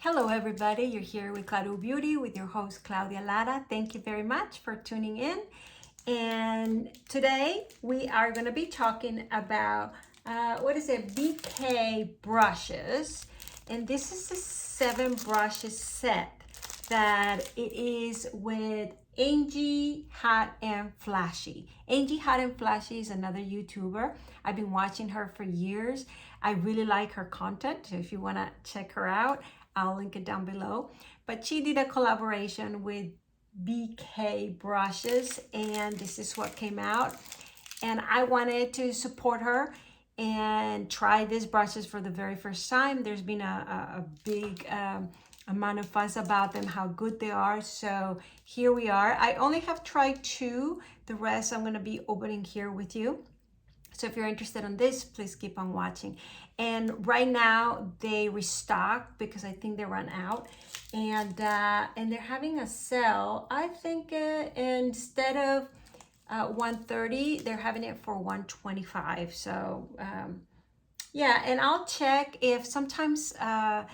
Hello everybody, you're here with Claro Beauty with your host Claudia Lara. Thank you very much for tuning in. And today we are going to be talking about BK brushes. And this is a 7 brushes set that it is with Angie Hot and Flashy. Angie Hot and Flashy is another YouTuber. I've been watching her for years. I really like her content. So if you want to check her out, I'll link it down below. But she did a collaboration with BK brushes and this is what came out. And I wanted to support her and try these brushes for the very first time. There's been a big amount of fuss about them, how good they are. So here we are. I only have tried 2. The rest I'm going to be opening here with you. So if you're interested in this, please keep on watching. And right now they restock because I think they run out, and they're having a sale. I think instead of $130, they're having it for $125. So yeah, and I'll check if sometimes Hot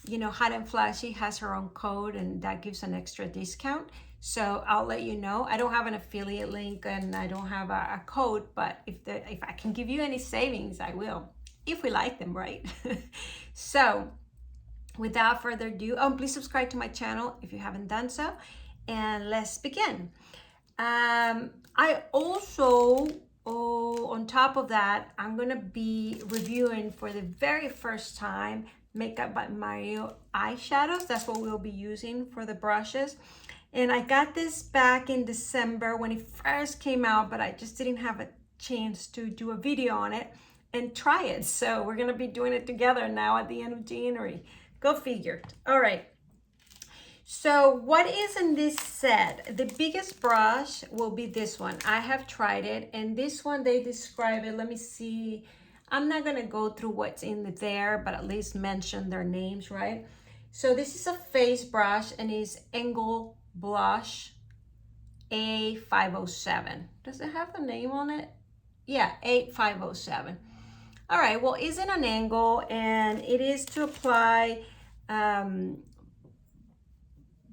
and Flashy has her own code and that gives an extra discount. So I'll let you know. I don't have an affiliate link and I don't have a code, but if I can give you any savings, I will, if we like them, right? So without further ado, please subscribe to my channel if you haven't done so, and let's begin. I also, on top of that, I'm gonna be reviewing for the very first time Makeup by Mario eyeshadows. That's what we'll be using for the brushes. And I got this back in December when it first came out, but I just didn't have a chance to do a video on it and try it. So we're gonna be doing it together now at the end of January. Go figure. All right. So what is in this set? The biggest brush will be this one. I have tried it, and this one they describe it. Let me see. I'm not gonna go through what's in there, but at least mention their names, right? So this is a face brush and it's Angle Blush A507. Does it have the name on it? Yeah, A507. All right, well, it's in an angle and it is to apply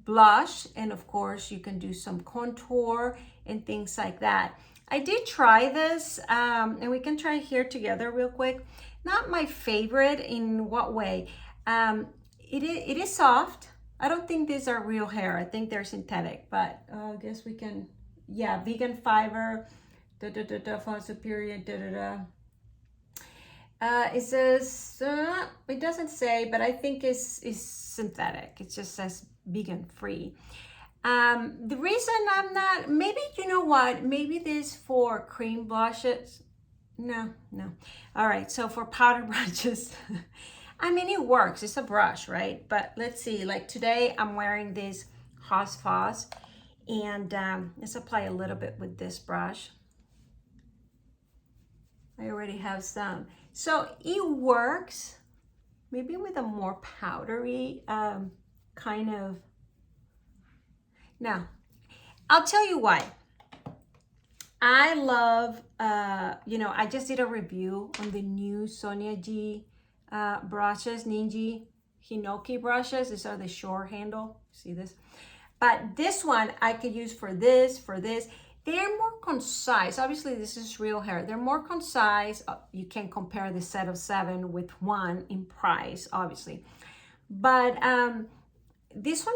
blush, and of course you can do some contour and things like that. I did try this and we can try here together real quick. Not my favorite. In what way? It is soft. I don't think these are real hair. I think they're synthetic, but I guess we can, yeah, vegan fiber, far superior, it says, it doesn't say, but I think it's synthetic. It just says vegan free. The reason I'm not, maybe, you know what, maybe this for cream blushes. No. All right, so for powder brushes, I mean, it works. It's a brush, right? But let's see, like today I'm wearing this Haus, and let's apply a little bit with this brush. I already have some. So it works maybe with a more powdery kind of. Now, I'll tell you why. I love, I just did a review on the new Sonia G brushes, Ninja Hinoki brushes. These are the short handle, see this? But this one I could use for this. They're more concise. Obviously, this is real hair. They're more concise. You can compare the set of 7 with 1 in price, obviously. But this one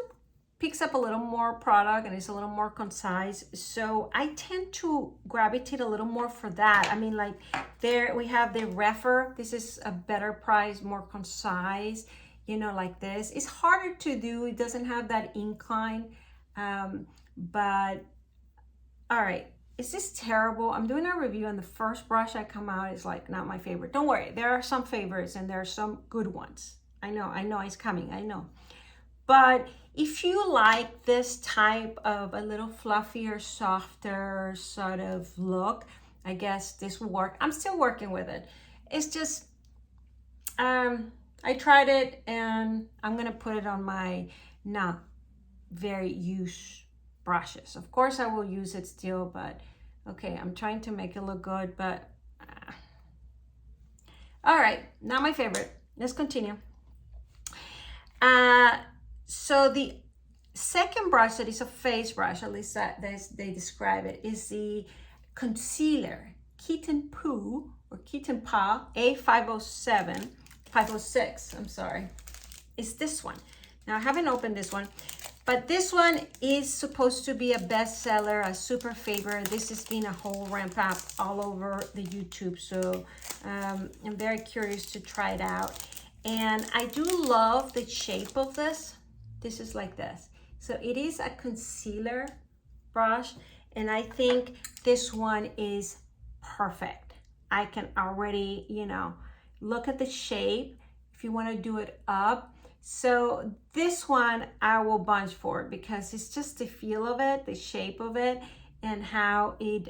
picks up a little more product and it's a little more concise. So I tend to gravitate a little more for that. I mean, like there we have the Refer. This is a better price, more concise, like this. It's harder to do. It doesn't have that incline. But all right, is this terrible? I'm doing a review and the first brush I come out is like not my favorite. Don't worry, there are some favorites and there are some good ones. I know it's coming, I know. But if you like this type of a little fluffier, softer sort of look, I guess this will work. I'm still working with it. It's just, I tried it and I'm gonna put it on my not very used brushes. Of course I will use it still, but okay, I'm trying to make it look good, but all right, not my favorite. Let's continue. So the second brush that is a face brush, at least that they describe it, is the concealer Kitten Poo or Kitten Pa A507, 506, I'm sorry, is this one. Now I haven't opened this one, but this one is supposed to be a bestseller, a super favorite. This has been a whole ramp up all over the YouTube, so I'm very curious to try it out. And I do love the shape of this. This is like this. So it is a concealer brush, and I think this one is perfect. I can already, you know, look at the shape if you want to do it up. So this one I will bunch for because it's just the feel of it, the shape of it, and how it,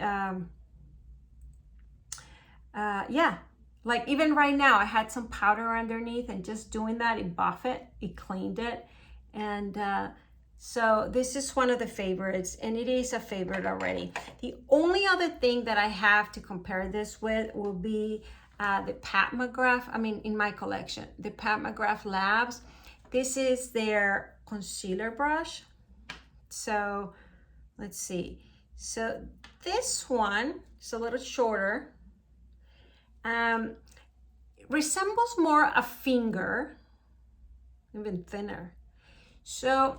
yeah. Like even right now, I had some powder underneath, and just doing that, it buffed it, it cleaned it. And so this is one of the favorites, and it is a favorite already. The only other thing that I have to compare this with will be the Pat McGrath, I mean, in my collection, the Pat McGrath Labs. This is their concealer brush. So let's see. So this one is a little shorter. Resembles more a finger, even thinner. So,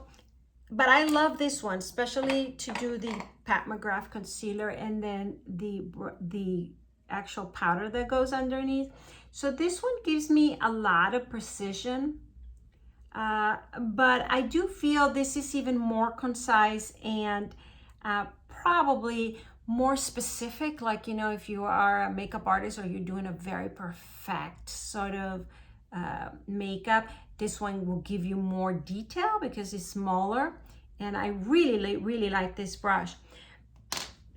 but I love this one, especially to do the Pat McGrath concealer and then the actual powder that goes underneath. So this one gives me a lot of precision, but I do feel this is even more concise and probably more specific, like, you know, if you are a makeup artist or you're doing a very perfect sort of makeup, this one will give you more detail because it's smaller. And I really like this brush.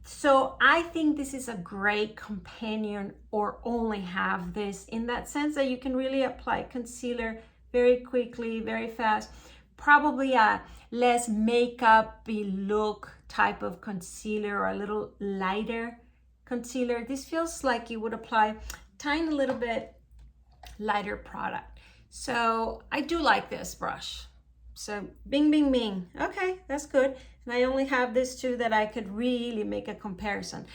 So I think this is a great companion, or only have this, in that sense that you can really apply concealer very quickly, very fast. Probably a less makeup-y look type of concealer, or a little lighter concealer. This feels like you would apply tiny little bit lighter product. So I do like this brush. So bing, bing, bing. Okay, that's good. And I only have this two that I could really make a comparison.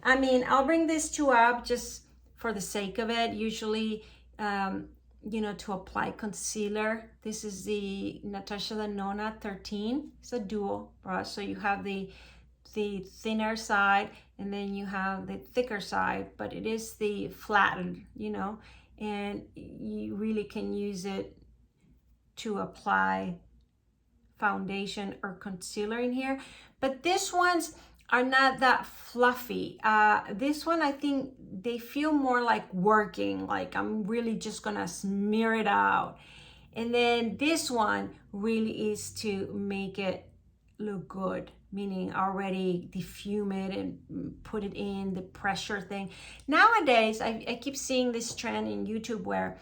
I mean, I'll bring these two up just for the sake of it. Usually, you know, to apply concealer. This is the Natasha Denona 13. It's a dual brush. So you have the thinner side, and then you have the thicker side, but it is the flattened, you know, and you really can use it to apply foundation or concealer in here. But these ones are not that fluffy. This one, I think they feel more like working, like I'm really just gonna smear it out. And then this one really is to make it look good, meaning already diffuse it and put it in the pressure thing. Nowadays, I keep seeing this trend in YouTube where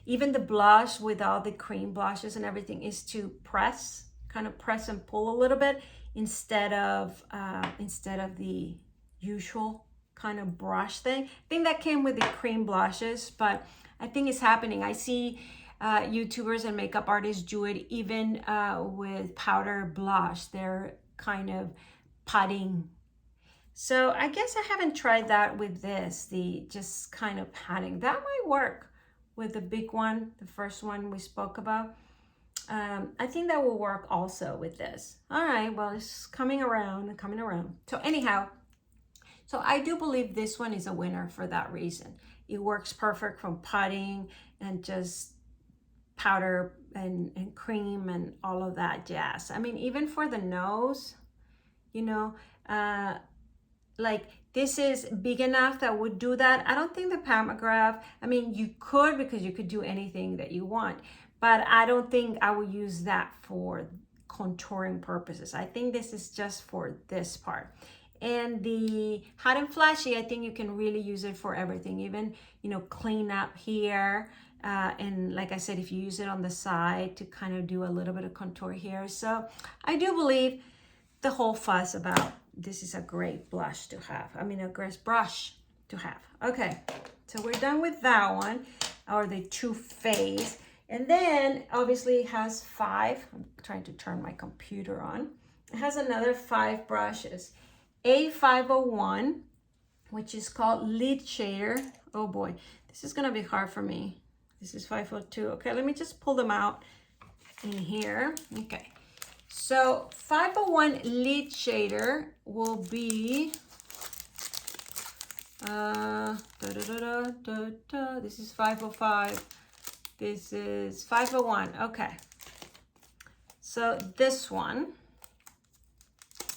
even the blush with all the cream blushes and everything is to press, kind of press and pull a little bit instead of the usual kind of brush thing. I think that came with the cream blushes, but I think it's happening. I see YouTubers and makeup artists do it even with powder blush. They're kind of patting. So I guess I haven't tried that with this, the just kind of patting. That might work with the big one, the first one we spoke about. I think that will work also with this. All right, well, it's coming around and coming around. So anyhow, so I do believe this one is a winner for that reason. It works perfect from potting and just powder and cream and all of that jazz. I mean, even for the nose, you know, like this is big enough that would do that. I don't think the Pat McGrath, I mean, you could, because you could do anything that you want, but I don't think I would use that for contouring purposes. I think this is just for this part. And the Hot and Flashy, I think you can really use it for everything, even, you know, clean up here. And like I said, if you use it on the side to kind of do a little bit of contour here. So I do believe the whole fuss about this is a great blush to have. I mean, a great brush to have. Okay, so we're done with that one, or the Too Faced. And then obviously it has 5, I'm trying to turn my computer on. It has another 5 brushes. A501, which is called Lid Shader. Oh boy, this is gonna be hard for me. This is 502. Okay, let me just pull them out in here. Okay, so 501 Lid Shader will be, this is 505. This is 501. Okay, so this one,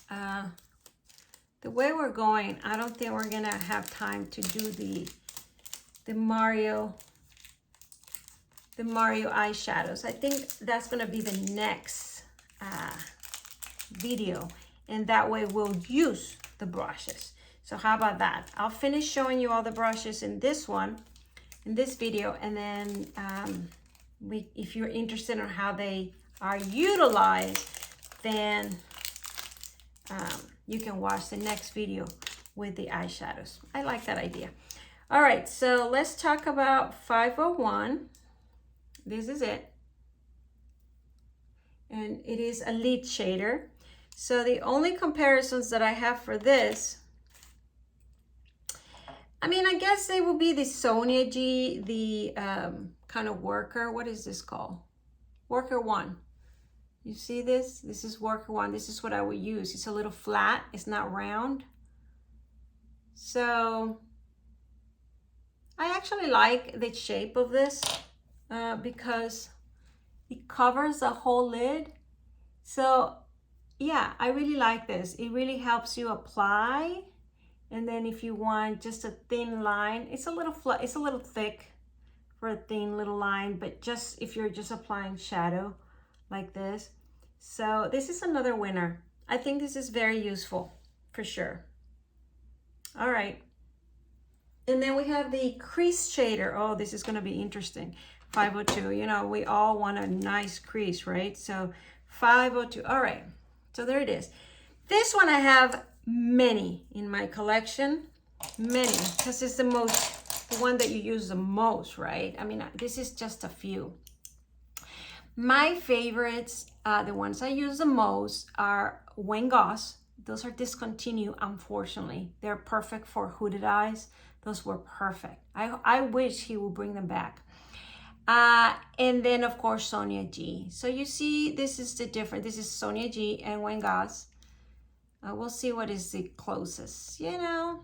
the way we're going, I don't think we're gonna have time to do the Mario eyeshadows. I think that's gonna be the next video, and that way we'll use the brushes. So how about that? I'll finish showing you all the brushes in this one, in this video, and then if you're interested in how they are utilized, then you can watch the next video with the eyeshadows. I like that idea. All right, so let's talk about 501. This is it. And it is a lid shader. So the only comparisons that I have for this, I mean, I guess they will be the Sonia G, the kind of worker. What is this called? Worker 1. You see this? This is worker 1. This is what I would use. It's a little flat. It's not round. So I actually like the shape of this because it covers the whole lid. So yeah, I really like this. It really helps you apply. And then if you want just a thin line, it's a little thick for a thin little line, but just if you're just applying shadow like this. So this is another winner. I think this is very useful for sure. All right. And then we have the crease shader. Oh, this is going to be interesting. 502. You know, we all want a nice crease, right? So 502. All right. So there it is. This one I have many in my collection. Many, because it's the one that you use the most, right? I mean, this is just a few. My favorites, the ones I use the most, are Wayne Goss. Those are discontinued, unfortunately. They're perfect for hooded eyes. Those were perfect. I wish he would bring them back. And then, of course, Sonia G. So you see, this is the difference. This is Sonia G and Wayne Goss. We'll see what is the closest, you know.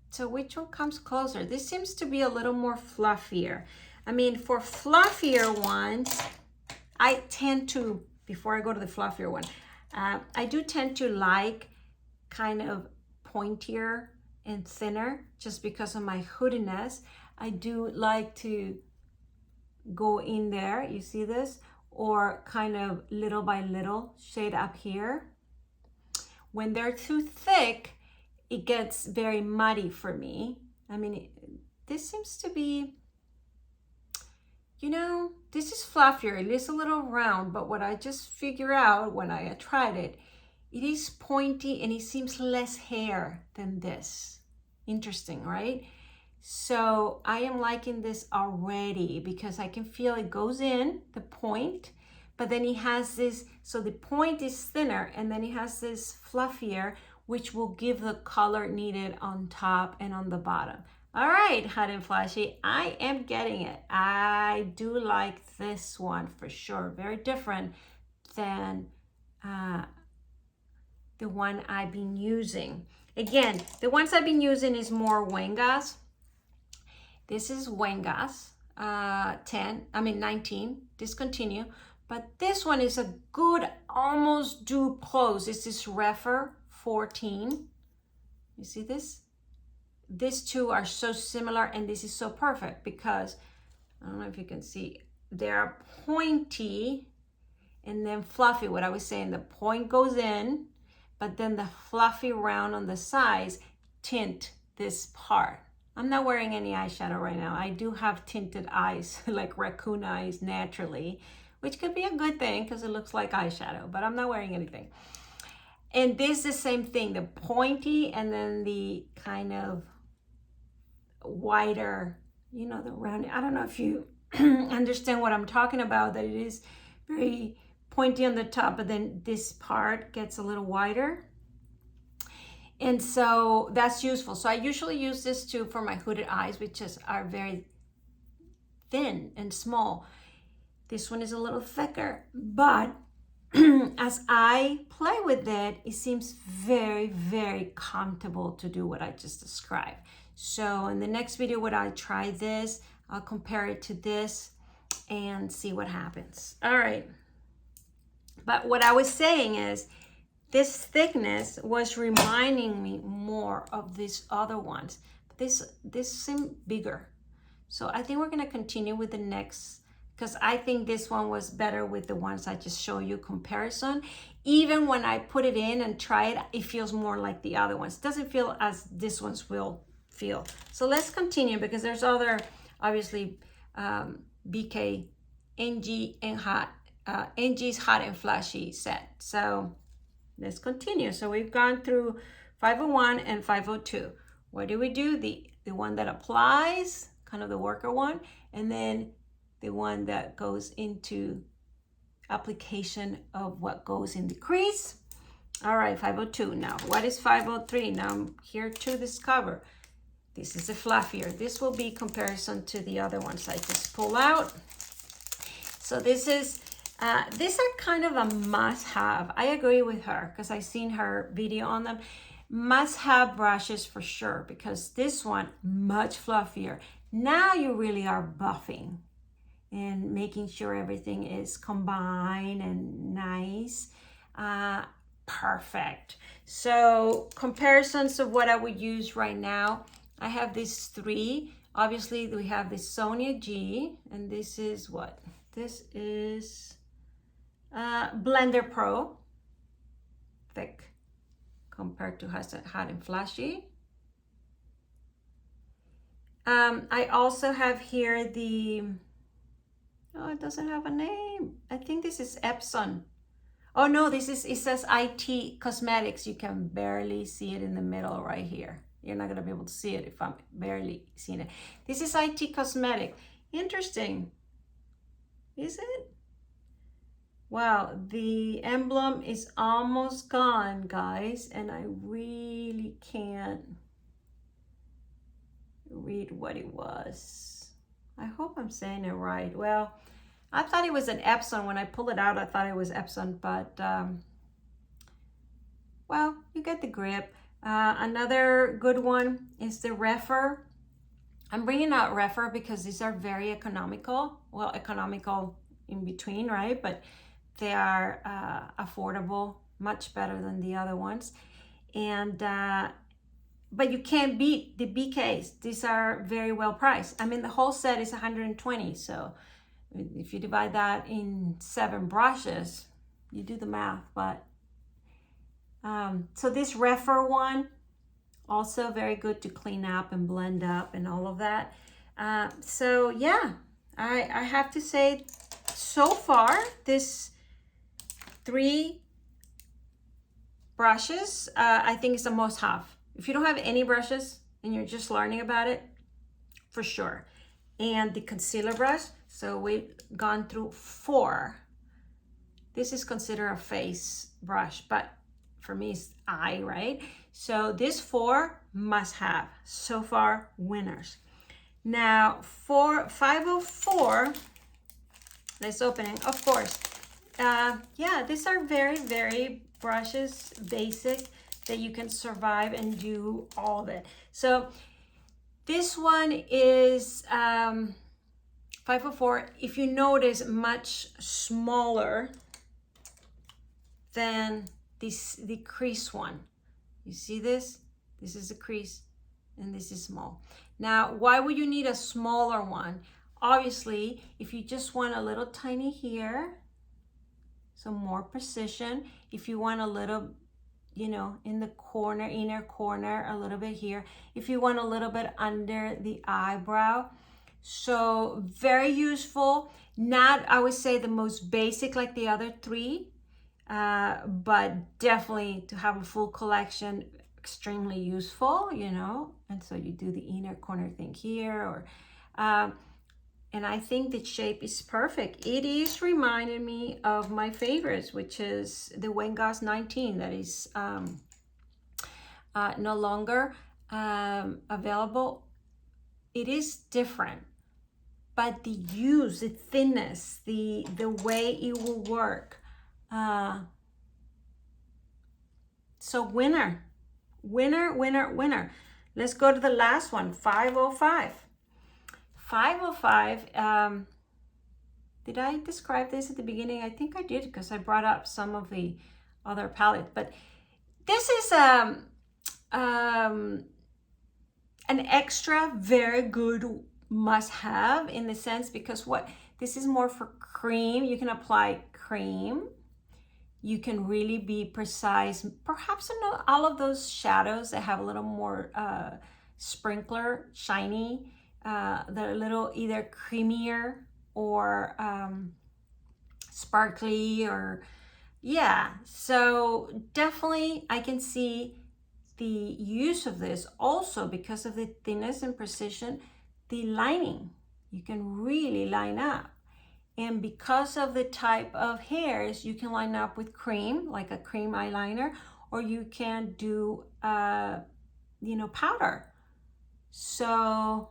So which one comes closer? This seems to be a little more fluffier. I mean, for fluffier ones, I tend to, before I go to the fluffier one, I do tend to like kind of pointier and thinner just because of my hoodiness. I do like to go in there, you see this? Or kind of little by little shade up here. When they're too thick, it gets very muddy for me. I mean, this seems to be, you know, this is fluffier. It is a little round, but what I just figured out when I tried it, it is pointy and it seems less hair than this. Interesting, right? So I am liking this already because I can feel it goes in, the point, but then it has this, so the point is thinner and then it has this fluffier, which will give the color needed on top and on the bottom. All right, Hot and Flashy, I am getting it. I do like this one for sure. Very different than the one I've been using. Again, the ones I've been using is more Wayne Goss. This is Wayne Goss, 19, discontinue. But this one is a good, almost dupe close. This is Refer 14. You see this? These two are so similar, and this is so perfect because, I don't know if you can see, they're pointy and then fluffy. What I was saying, the point goes in, but then the fluffy round on the sides tint this part. I'm not wearing any eyeshadow right now. I do have tinted eyes, like raccoon eyes naturally, which could be a good thing because it looks like eyeshadow, but I'm not wearing anything. And this is the same thing, the pointy and then the kind of wider you know, the round. I don't know if you understand what I'm talking about, that it is very pointy on the top, but then this part gets a little wider. And so that's useful. So I usually use this too for my hooded eyes, which are very thin and small. This one is a little thicker, but as I play with it, it seems very, very comfortable to do what I just described. So in the next video, when I try this, I'll compare it to this and see what happens. All right. But what I was saying is, this thickness was reminding me more of these other ones. This seemed bigger. So I think we're gonna continue with the next, because I think this one was better with the ones I just show you comparison. Even when I put it in and try it, it feels more like the other ones. It doesn't feel as this one's will feel. So let's continue, because there's other, obviously, BK, Angie, and Angie's Hot and Flashy set. So let's continue. So we've gone through 501 and 502. What do we do? The one that applies, kind of the worker one, and then the one that goes into application of what goes in the crease. All right, 502. Now, what is 503? Now I'm here to discover. This is the fluffier. This will be comparison to the other ones I just pull out. So this is, these are kind of a must-have. I agree with her because I've seen her video on them. Must-have brushes for sure, because this one, much fluffier. Now you really are buffing and making sure everything is combined and nice. Perfect. So comparisons of what I would use right now. I have these three. Obviously, we have the Sonia G, and this is what? This is Blender Pro, thick compared to Hot and Flashy. I also have here the, oh, it doesn't have a name. I think this is Epson. Oh no, this is, it says IT Cosmetics. You can barely see it in the middle right here. You're not gonna be able to see it if I'm barely seeing it. This is IT Cosmetic. Interesting, is it? Wow, the emblem is almost gone, guys, and I really can't read what it was. I hope I'm saying it right. Well, I thought it was an Epson. When I pull it out, I thought it was Epson, but well, you get the grip. Another good one is the Refer. I'm bringing out Refer because these are very economical. Well, economical in between, right? But they are affordable, much better than the other ones. And but you can't beat the BKs. These are very well priced. I mean, the whole set is 120. So if you divide that in 7 brushes, you do the math. But so this Refer one, also very good to clean up and blend up and all of that. So yeah, I have to say, so far, this 3 brushes, I think is the most have. If you don't have any brushes and you're just learning about it, for sure. And the concealer brush, so we've gone through 4. This is considered a face brush, but for me it's eye, right? So this 4 must have. So far, winners. Now for 504, let's open it. Of course, yeah, these are very, very brushes, basic, that you can survive and do all of it. So this one is 504. If you notice, much smaller than the crease one. You see this? This is a crease and this is small. Now, why would you need a smaller one? Obviously, if you just want a little tiny here, some more precision. If you want a little, you know, in the corner, inner corner, a little bit here. If you want a little bit under the eyebrow. So very useful. Not, I would say, the most basic like the other 3, but definitely to have a full collection, extremely useful, you know. And so you do the inner corner thing here, or And I think the shape is perfect. It is reminding me of my favorites, which is the Wayne Goss 19 that is no longer available. It is different, but the use, the thinness, the way it will work. So winner, winner, winner, winner. Let's go to the last one, 505. 505, did I describe this at the beginning? I think I did, because I brought up some of the other palettes, but this is an extra very good must-have in the sense, because this is more for cream. You can apply cream. You can really be precise, perhaps in all of those shadows that have a little more sprinkler, shiny. They're a little either creamier or sparkly, or yeah. So definitely I can see the use of this also because of the thinness and precision. The lining, you can really line up. And because of the type of hairs, you can line up with cream, like a cream eyeliner, or you can do, powder. So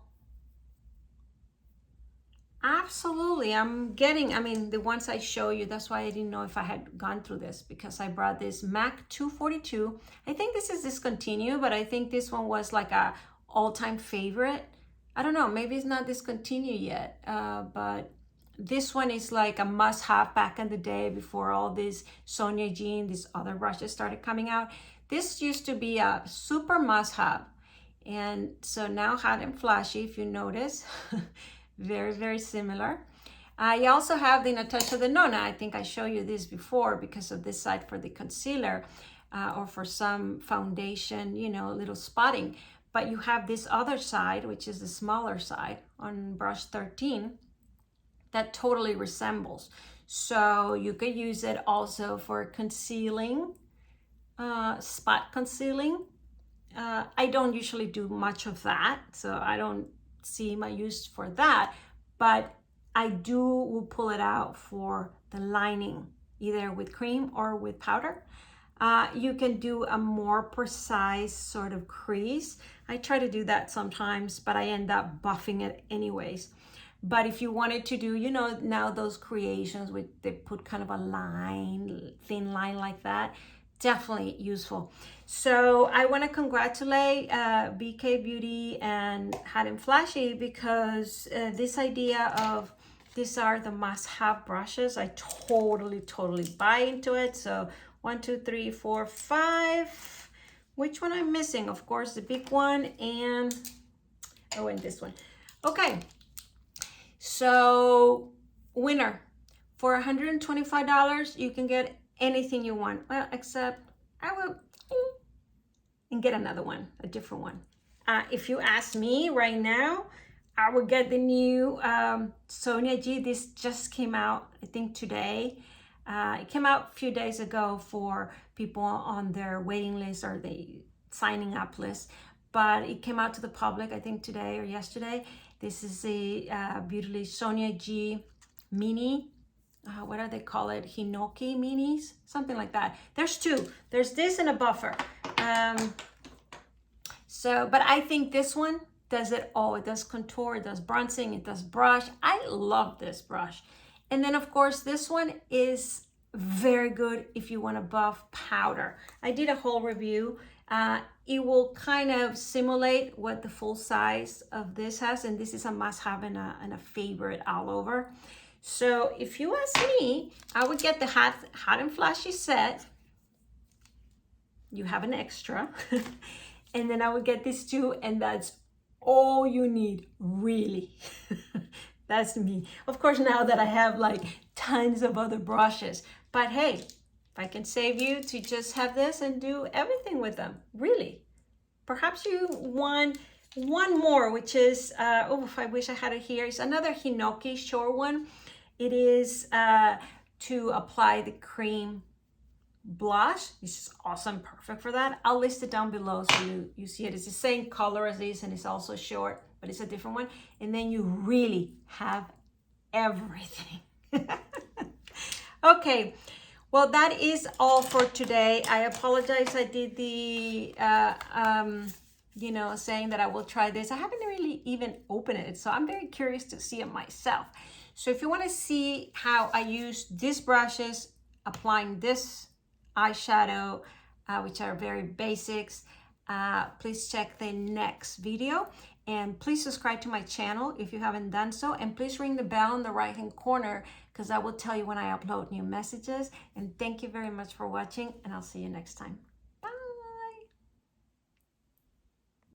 absolutely, the ones I show you, that's why I didn't know if I had gone through this, because I brought this MAC 242. I think this is discontinued, but I think this one was like a all-time favorite. I don't know, maybe it's not discontinued yet, but this one is like a must-have back in the day before all these Sonia G and these other brushes started coming out. This used to be a super must-have. And so now Hot and Flashy, if you notice, very, very similar. I also have the Natasha Denona. I think I showed you this before because of this side for the concealer or for some foundation, a little spotting. But you have this other side, which is the smaller side on brush 13, that totally resembles. So you could use it also for concealing, spot concealing. I don't usually do much of that, so I don't see my use for that, but I will pull it out for the lining, either with cream or with powder. You can do a more precise sort of crease. I try to do that sometimes, but I end up buffing it anyways. But if you wanted to do, now those creations with, they put kind of a line, thin line like that, definitely useful. So I want to congratulate BK Beauty and Hot and Flashy, because this idea of these are the must-have brushes, I totally buy into it. So 1, 2, 3, 4, 5. Which one I'm missing? Of course, the big one and this one. Okay. So winner, for $125, you can get anything you want. Well, except I will and get another one, a different one. If you ask me right now, I would get the new Sonia G. This just came out, I think today. It came out a few days ago for people on their waiting list or the signing up list, but it came out to the public, I think today or yesterday. This is a Beauty Sonia G Mini. What do they call it? Hinoki minis, something like that. There's two. There's this and a buffer. But I think this one does it all. It does contour, it does bronzing, it does brush. I love this brush. And then of course, this one is very good if you want to buff powder. I did a whole review. It will kind of simulate what the full size of this has, and this is a must-have and a favorite all over. So if you ask me, I would get the Hot and Flashy set. You have an extra. And then I would get this too, and that's all you need, really. That's me. Of course, now that I have like tons of other brushes, but hey, if I can save you to just have this and do everything with them, really. Perhaps you want one more, which is, I wish I had it here. It's another Hinoki short one. It is to apply the cream blush. This is awesome, perfect for that. I'll list it down below so you see it. It's the same color as this, and it's also short. but it's a different one. And then you really have everything. Okay, well, that is all for today. I apologize. I did the, saying that I will try this. I haven't really even opened it, so I'm very curious to see it myself. So if you want to see how I use these brushes, applying this eyeshadow, which are very basics, please check the next video. And please subscribe to my channel if you haven't done so. And please ring the bell in the right-hand corner, because I will tell you when I upload new messages. And thank you very much for watching, and I'll see you next time.